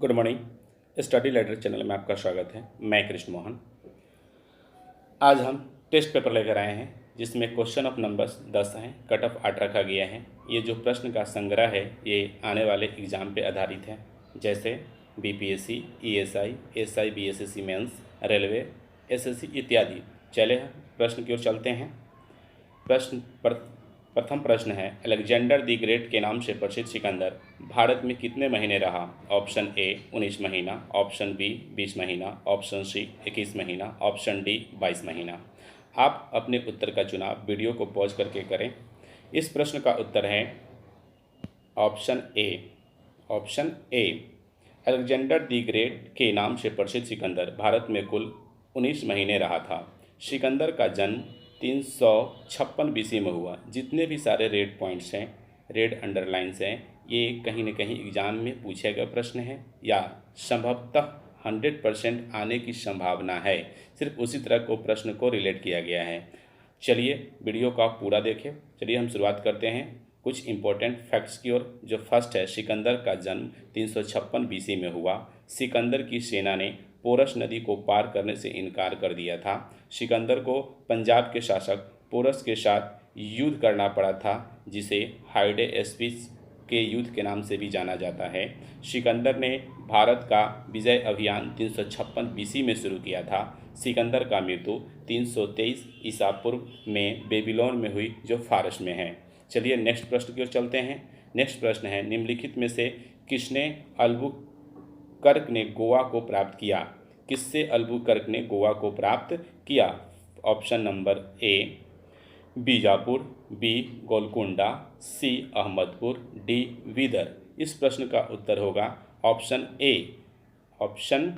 Good morning. Study letter channel में आपका स्वागत है। मैं कृष्ण मोहन। आज हम टेस्ट पेपर लेकर आए हैं जिसमें क्वेश्चन ऑफ नंबर्स 10 हैं, कट ऑफ 8 रखा गया है। ये जो प्रश्न का संग्रह है ये आने वाले एग्ज़ाम पे आधारित है, जैसे BPSC, ESI, SI, BSSC mains, railway, SSC इत्यादि। चले प्रश्न की ओर चलते हैं। प्रथम प्रश्न है, अलेक्जेंडर द ग्रेट के नाम से प्रसिद्ध सिकंदर भारत में कितने महीने रहा? ऑप्शन ए 19 महीना, ऑप्शन बी 20 महीना, ऑप्शन सी 21 महीना, ऑप्शन डी 22 महीना। आप अपने उत्तर का चुनाव वीडियो को पॉज करके करें। इस प्रश्न का उत्तर है option A. Option A, Alexander the great के नाम से प्रसिद्ध सिकंदर भारत में कुल 19 महीने रहा था। सिकंदर का जन्म 356 बीसी में हुआ। जितने भी सारे रेड पॉइंट्स हैं, रेड अंडरलाइंस हैं, ये कहीं न कहीं एग्ज़ाम में पूछे गए प्रश्न है या संभवतः 100% आने की संभावना है। सिर्फ उसी तरह को प्रश्न को रिलेट किया गया है। चलिए वीडियो को आप पूरा देखें। चलिए हम शुरुआत करते हैं कुछ इंपॉर्टेंट फैक्ट्स की ओर। जो फर्स्ट है, सिकंदर का जन्म 356 बीसी में हुआ। सिकंदर की सेना ने पोरस नदी को पार करने से इनकार कर दिया था। सिकंदर को पंजाब के शासक पोरस के साथ युद्ध करना पड़ा था, जिसे हाइडेस्पिस के युद्ध के नाम से भी जाना जाता है। सिकंदर ने भारत का विजय अभियान 356 बीसी में शुरू किया था। सिकंदर का मृत्यु 323 ईसा पूर्व में बेबीलोन में हुई, जो फारस में है। चलिए नेक्स्ट प्रश्न की ओर चलते हैं। नेक्स्ट प्रश्न है, निम्नलिखित में से किसने अल्बुकर्क ने गोवा को प्राप्त किया? किससे अल्बुकर्क ने गोवा को प्राप्त किया? Option number A Bijapur, B Golconda, C Ahmadpur, D Bidar. इस प्रश्न का उत्तर होगा ऑप्शन ए। Option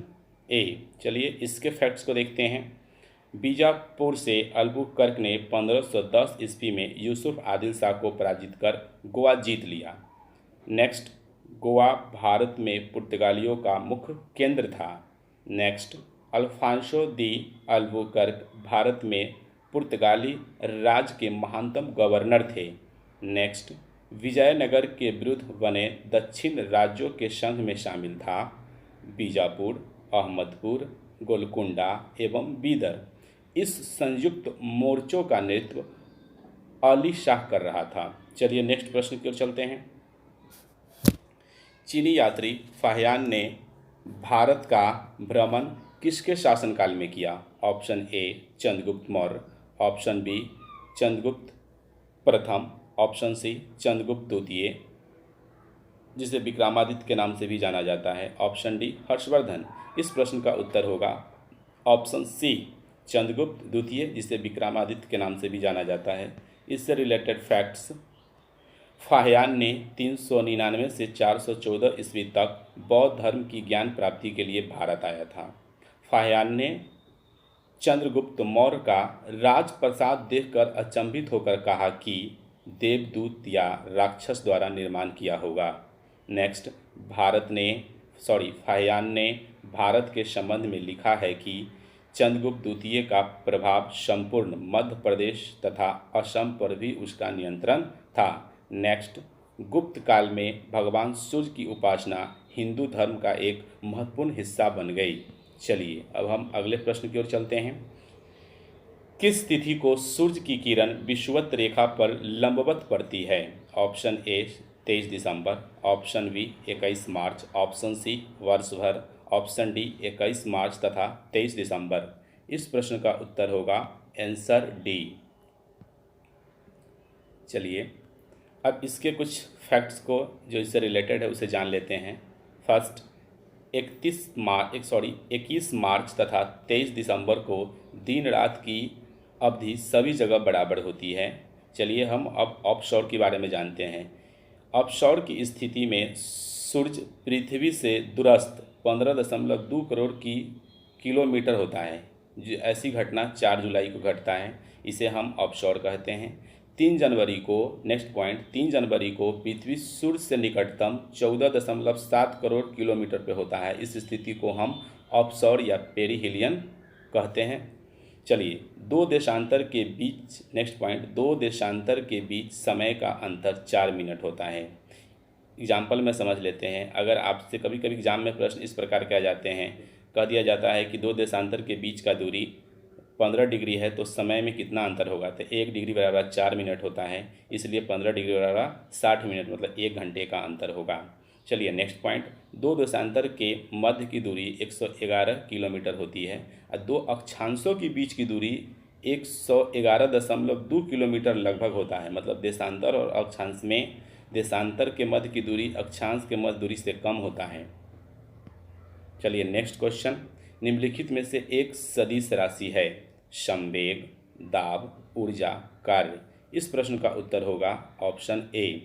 A. चलिए इसके फैक्ट्स को देखते हैं। बीजापुर से अल्बुकर्क ने 1510 ईस्वी में यूसुफ आदिल शाह को पराजित कर गोवा जीत लिया। नेक्स्ट, गोवा भारत में पुर्तगालियों का मुख्य केंद्र था। Next, Alfonso de Albuquerque Bharat में पुर्तगाली राज के महानतम गवर्नर थे। नेक्स्ट, विजयनगर के विरुद्ध बने दक्षिण राज्यों के संघ में शामिल था। बीजापुर, अहमदपुर, गोलकुंडा एवं बीदर। इस संयुक्त मोर्चों का नेतृत्व अली शाह कर रहा था। चलिए नेक्स्ट प्रश्न की ओर चलते हैं। चीनी यात्री फाहियान ने भारत का भ्रमण किसके शासनकाल में किया? Option A Chandragupta Maurya, option B Chandragupta प्रथम, ऑप्शन सी चंद्रगुप्त द्वितीय, जिसे विक्रमादित्य के नाम से भी जाना जाता है, ऑप्शन डी हर्षवर्धन। इस प्रश्न का उत्तर होगा ऑप्शन सी चंद्रगुप्त द्वितीय, जिसे विक्रमादित्य के नाम से भी जाना जाता है। इससे रिलेटेड फैक्ट्स, फाहियान ने 399 से 414 ईस्वी तक बौद्ध धर्म की ज्ञान प्राप्ति के लिए भारत आया था। फाहियान ने चंद्रगुप्त मौर्य का राजप्रसाद देखकर अचंभित होकर कहा कि देवदूत या राक्षस द्वारा निर्माण किया होगा। नेक्स्ट, फाहियान ने भारत के संबंध में लिखा है कि चंद्रगुप्त द्वितीय का प्रभाव संपूर्ण मध्य प्रदेश तथा असम पर भी उसका नियंत्रण था। नेक्स्ट, गुप्त काल में भगवान सूर्य की उपासना हिंदू धर्म का एक महत्वपूर्ण हिस्सा बन गई। चलिए अब हम अगले प्रश्न की ओर चलते हैं। किस तिथि को सूर्य की किरण विषुवत रेखा पर लंबवत पड़ती है? ऑप्शन ए 23 दिसंबर, ऑप्शन बी 21 मार्च, ऑप्शन सी वर्ष भर, ऑप्शन डी 21 मार्च तथा 23 दिसंबर। इस प्रश्न का उत्तर होगा आंसर डी। चलिए अब इसके कुछ फैक्ट्स को जो इससे रिलेटेड है उसे जान लेते हैं। फर्स्ट, 21 मार्च तथा 23 दिसंबर को दिन रात की अवधि सभी जगह बराबर होती है। चलिए हम अब ऑफशोर के बारे में जानते हैं। ऑफशोर की स्थिति में सूर्य पृथ्वी से दूरस्थ 15.2 करोड़ की किलोमीटर होता है। जो ऐसी घटना 4 जुलाई को घटता है, इसे हम ऑफशोर कहते हैं। 3 जनवरी को, नेक्स्ट पॉइंट, 3 जनवरी को पृथ्वी सूर्य से निकटतम 14.7 करोड़ किलोमीटर पे होता है। इस स्थिति को हम ऑफशोर या पेरिहेलियन कहते हैं। चलिए, 2 देशांतर के बीच, नेक्स्ट पॉइंट, 2 देशांतर के बीच समय का अंतर 4 मिनट होता है। एग्जाम्पल में समझ लेते हैं। अगर आपसे कभी कभी एग्जाम में प्रश्न इस प्रकार के आ जाते हैं, कह दिया जाता है कि दो देशांतर के बीच का दूरी 15 डिग्री है तो समय में कितना अंतर होगा, तो 1 डिग्री बराबर 4 मिनट होता है, इसलिए 15 डिग्री बराबर 60 मिनट मतलब 1 घंटे का अंतर होगा। चलिए नेक्स्ट पॉइंट, दो देशांतर के मध्य की दूरी 111 किलोमीटर होती है और दो अक्षांशों के बीच की दूरी 111.2 किलोमीटर लगभग होता है। मतलब देशांतर और अक्षांश में देशांतर के मध्य की दूरी अक्षांश के मध्य दूरी से कम होता है। चलिए नेक्स्ट क्वेश्चन, निम्नलिखित में से एक सदिश राशि है, संवेग, दाब, ऊर्जा, कार्य। इस प्रश्न का उत्तर होगा ऑप्शन ए।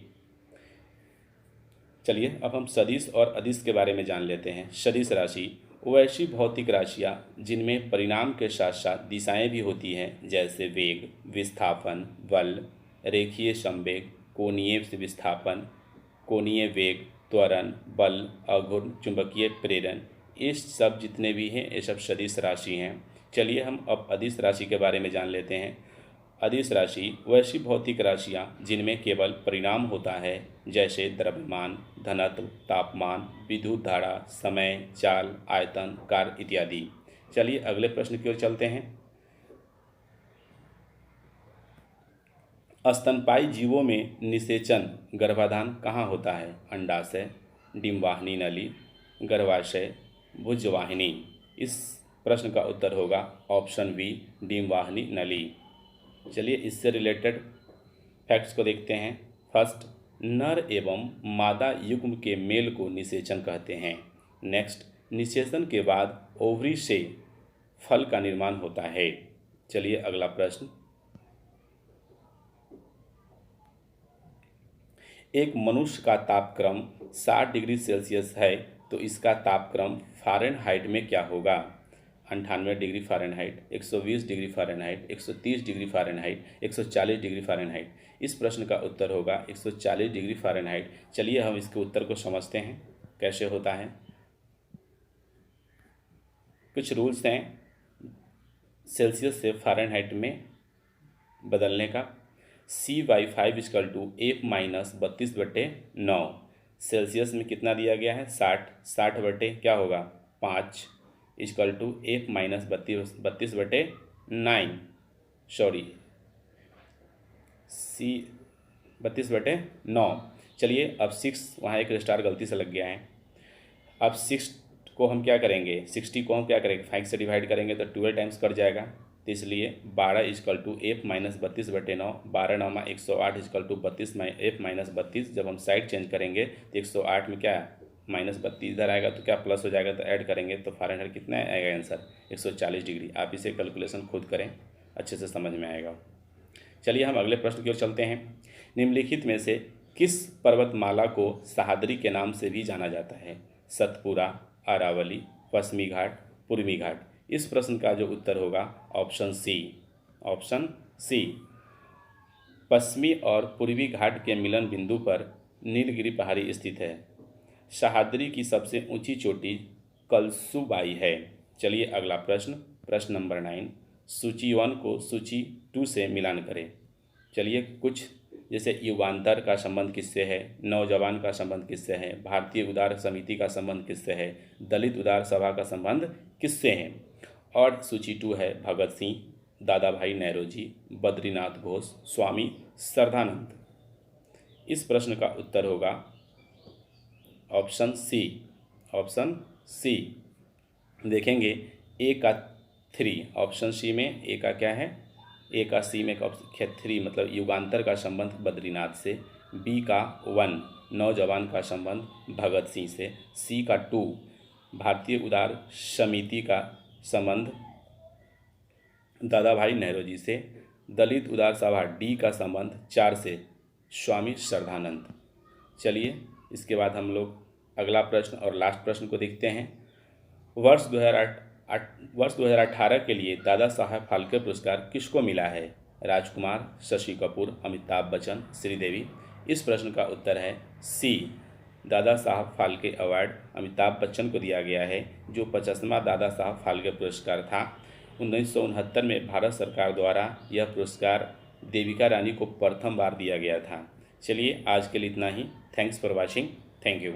चलिए अब हम सदिश और अदिश के बारे में जान लेते हैं। सदिश राशि वो ऐसी भौतिक राशियाँ जिनमें परिणाम के साथ साथ दिशाएं भी होती हैं, जैसे वेग, विस्थापन, बल, रेखीय संवेग, कोणीय विस्थापन, कोणीय वेग, त्वरण, बल, आघूर्ण, चुंबकीय प्रेरण। ये सब जितने भी हैं ये सब सदिश राशि हैं। चलिए हम अब अदिश राशि के बारे में जान लेते हैं। अदिश राशि वैसी भौतिक राशियाँ जिनमें केवल परिणाम होता है, जैसे द्रव्यमान, घनत्व, तापमान, विद्युत धारा, समय, चाल, आयतन, कार्य इत्यादि। चलिए अगले प्रश्न की ओर चलते हैं। स्तनपायी जीवों में निषेचन गर्भाधान कहाँ होता है? अंडाशय, डिंबवाहिनी नली, गर्भाशय, भुजवाहिनी। इस प्रश्न का उत्तर होगा ऑप्शन बी, डिंबवाहिनी नली। चलिए इससे रिलेटेड फैक्ट्स को देखते हैं। फर्स्ट, नर एवं मादा युग्म के मेल को निषेचन कहते हैं। नेक्स्ट, निषेचन के बाद ओवरी से फल का निर्माण होता है। चलिए अगला प्रश्न, एक मनुष्य का तापक्रम 60 डिग्री सेल्सियस है तो इसका तापक्रम फ़ारेनहाइट में क्या होगा? 98 degree Fahrenheit, 120 degree Fahrenheit, 130 degree Fahrenheit, 140 degree Fahrenheit. इस प्रश्न का उत्तर होगा 140 डिग्री फ़ारेनहाइट। चलिए हम इसके उत्तर को समझते हैं कैसे होता है। कुछ रूल्स हैं सेल्सियस से फ़ारेनहाइट में बदलने का। C/5 = F - 32/9। सेल्सियस में कितना दिया गया है? 60 बटे क्या होगा 5 = F - 32/9, सॉरी C 32/9। चलिए अब 6, वहाँ एक स्टार गलती से लग गया है। अब 6 को हम क्या करेंगे, 60 को हम क्या करेंगे 5 से डिवाइड करेंगे तो 12 टाइम्स कट जाएगा, तो इसलिए 12 = F - 32/9। 12 9 108 = 32 F - 32। जब हम साइड चेंज करेंगे तो 108 में क्या -32 इधर आएगा तो क्या प्लस हो जाएगा, तो ऐड करेंगे तो फ़ारेनहाइट कितना आएगा आंसर 140 डिग्री। आप इसे कैलकुलेशन खुद करें, अच्छे से समझ में आएगा। चलिए हम अगले प्रश्न की ओर चलते हैं। निम्नलिखित में से किस पर्वतमाला को सह्याद्री के नाम से भी जाना जाता है? सतपुरा, अरावली, पश्चिमी घाट, पूर्वी घाट। इस प्रश्न का जो उत्तर होगा ऑप्शन सी। ऑप्शन सी, पश्चिमी और पूर्वी घाट के मिलन बिंदु पर नीलगिरी पहाड़ी स्थित है। सह्याद्री की सबसे ऊंची चोटी कलसुबाई है। चलिए अगला प्रश्न, प्रश्न नंबर 9, सूची 1 को सूची 2 से मिलान करें। चलिए कुछ जैसे युगांतर का संबंध किससे है, नौजवान का संबंध किससे है, भारतीय उदार समिति का संबंध किससे है, दलित उदार सभा का संबंध किससे है। और सूची 2 है भगत सिंह, दादा भाई नौरोजी, बद्रीनाथ घोष, स्वामी श्रद्धानंद। इस प्रश्न का उत्तर होगा ऑप्शन सी। ऑप्शन सी देखेंगे ए का 3, ऑप्शन सी में ए का क्या है, ए का सी में 3 मतलब युगांतर का संबंध बद्रीनाथ से, बी का 1 नौजवान का संबंध भगत सिंह से, सी का 2 भारतीय उदार समिति का संबंध दादा भाई नौरोजी से, दलित उदार सभा डी का संबंध 4 से स्वामी श्रद्धानंद। चलिए इसके बाद हम लोग अगला प्रश्न और लास्ट प्रश्न को देखते हैं। वर्ष 2018 के लिए दादा साहब फाल्के पुरस्कार किसको मिला है? राजकुमार, शशि कपूर, अमिताभ बच्चन, श्रीदेवी। इस प्रश्न का उत्तर है सी। दादा साहब फाल्के अवार्ड अमिताभ बच्चन को दिया गया है, जो 50वां दादा साहब फाल्के पुरस्कार था। 1969 में भारत सरकार द्वारा यह पुरस्कार देविका रानी को प्रथम बार दिया गया था। चलिए आज के लिए इतना ही। Thanks for watching. Thank you.